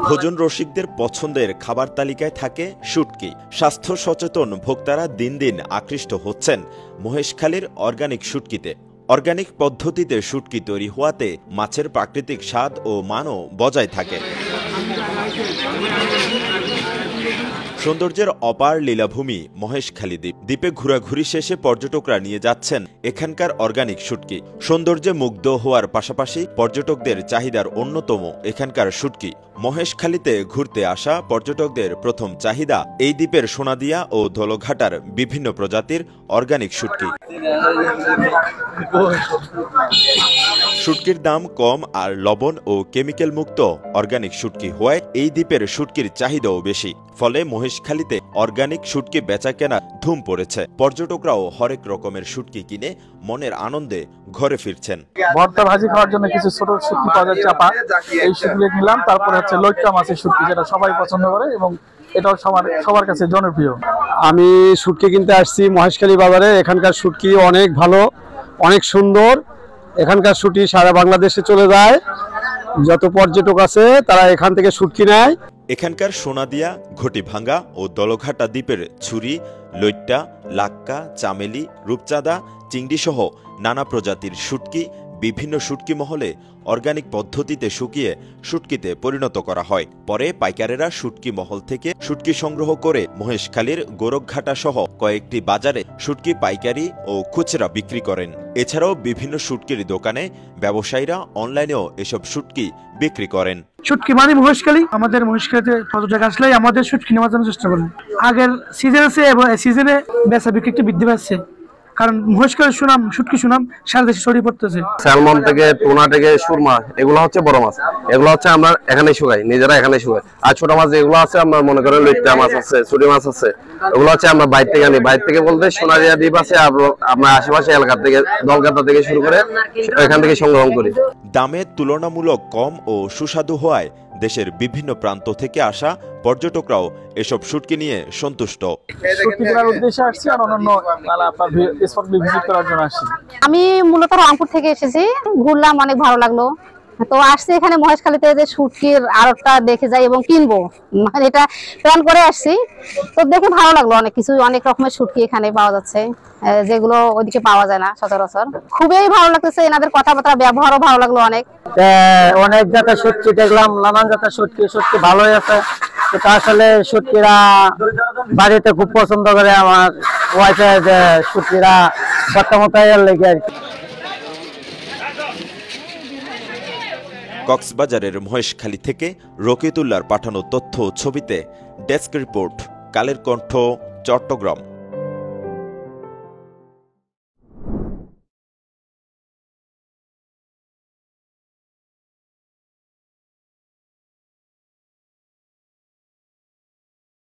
ভোজন রসিকদের পছন্দের খাবার তালিকায় থাকে শুটকি। স্বাস্থ্য সচেতন ভোক্তারা দিন দিন আকৃষ্ট হচ্ছেন মহেশখালীর অর্গানিক শুটকিতে। অর্গানিক পদ্ধতিতে শুটকি তৈরি হওয়াতে মাছের প্রাকৃতিক স্বাদ ও মানও বজায় থাকে। সৌন্দর্যের অপার লীলাভূমি মহেশখালী দ্বীপ। দ্বীপে ঘোরাঘুরি শেষে পর্যটকরা নিয়ে যাচ্ছেন এখানকার অর্গানিক শুটকি। সৌন্দর্যে মুগ্ধ হওয়ার পাশাপাশি পর্যটকদের চাহিদার অন্যতম এখানকার শুটকি। মহেশখালীতে ঘুরতে আসা পর্যটকদের প্রথম চাহিদা এই দ্বীপের সোনাদিয়া ও ধলঘাটার বিভিন্ন প্রজাতির অর্গানিক শুটকি। শুটকির দাম কম আর লবণ ও কেমিক্যাল মুক্ত অর্গানিক শুটকি হওয়ায় এই দ্বীপের শুটকির চাহিদাও বেশি। ফলে মহেশখালীতে অর্গানিক শুটকি বেচা কেনা ধুম পড়েছে। পর্যটকরাও হরেক রকমের শুটকি কিনে মনের আনন্দে ঘরে ফিরছেন। ভর্তা ভাজি খাওয়ার জন্য কিছু ছোট শুটকি পাওয়া যায়, চাপা, এই শুটকি নিলাম। তারপরে হচ্ছে লইট্টা মাছের শুটকি, যেটা সবাই পছন্দ করে এবং এটাও সবার কাছে জনপ্রিয়। আমি শুটকি কিনতে আসছি মহেশখালী বাজারে। এখানকার শুটকি অনেক ভালো, অনেক সুন্দর। এখানকার শুটকি সারা বাংলাদেশে চলে যায়। যত পর্যটক আছে তারা এখান থেকে শুটকি নেয়। এখানকার সোনাদিয়া, ঘটিভাঙ্গা ও দলঘাটা দ্বীপের ছুরি, লইট্টা, লাক্কা, চামেলি, রূপচাঁদা, চিংড়ি সহ নানা প্রজাতির শুটকি বিভিন্ন শুটকি মহলে অর্গানিক পদ্ধতিতে শুকিয়ে শুটকিতে পরিণত করা হয়। পরে পাইকারেরা শুটকি মহল থেকে শুটকি সংগ্রহ করে মহেশখালীর গোরখঘাটা সহ কয়েকটি বাজারে শুটকি পাইকারি ও খুচরা বিক্রি করেন। এছাড়াও বিভিন্ন শুটকির দোকানে ব্যবসায়ীরা অনলাইনেও এসব শুটকি বিক্রি করেন। শুটকি মানে মহেশখালী, আমাদের মহেশখালীতে পর্যটক আসলেই আমাদের শুটকি নেওয়ার জন্য চেষ্টা করেন। আগের সিজন আছে এবং সিজনে বেচা বিক্রি একটু বৃদ্ধি পাচ্ছে, কারণ মহেশখালীর সুনাম, শুটকি সুনাম সারা দেশে ছড়িয়ে পড়তেছে। স্যালমন থেকে, টুনা থেকে, সুরমা, এগুলো হচ্ছে বড় মাছ। এগুলো হচ্ছে আমরা এখানে শুকাই, নিজেরা এখানে শুকাই। আর ছোট মাছ যেগুলো আছে আমরা মনে করেন লইট্টা মাছ আছে, ছুটি মাছ আছে, ওগুলো হচ্ছে আমরা বাইরে থেকে আনি। বাইরে থেকে বলতে সোনাদিয়া দ্বীপ আছে, আমরা আশেপাশে এলাকা থেকে দলগাতা থেকে শুরু করে এখান থেকে সংগ্রহ করি। দামে তুলনামূলক কম ও সুস্বাদু হওয়ায় দেশের বিভিন্ন প্রান্ত থেকে আসা পর্যটকরাও এসব শুটকি নিয়ে সন্তুষ্ট। আমি মূলত রংপুর থেকে এসেছি, ঘুরলাম, অনেক ভালো লাগলো। তো আসছি এখানে মহেশখালীতে যে শুটকির আড়তটা দেখে যাই এবং কিনবো, মানে এটা প্ল্যান করে আসছি। তো দেখে ভালো লাগলো, অনেক কিছু, অনেক রকমের শুটকি এখানে পাওয়া যাচ্ছে যেগুলো ওইদিকে পাওয়া যায় না সচরাচর। খুবই ভালো লাগতেছে, এনাদের কথাবার্তা, ব্যবহারও ভালো লাগলো। অনেক জাতের শুটকি দেখলাম, নানান জাতের শুটকি ভালোই আছে। এটা আসলে শুটকিরা বাড়িতে খুব পছন্দ করে আমার ওয়াইফে, যে শুটকিরা বর্তমানে লেগে আর কি। কক্সবাজারের মহেশখালী থেকে রকিতুল্লাহর পাঠানো তথ্য ছবিতে ডেস্ক রিপোর্ট, কালের কণ্ঠ, চট্টগ্রাম।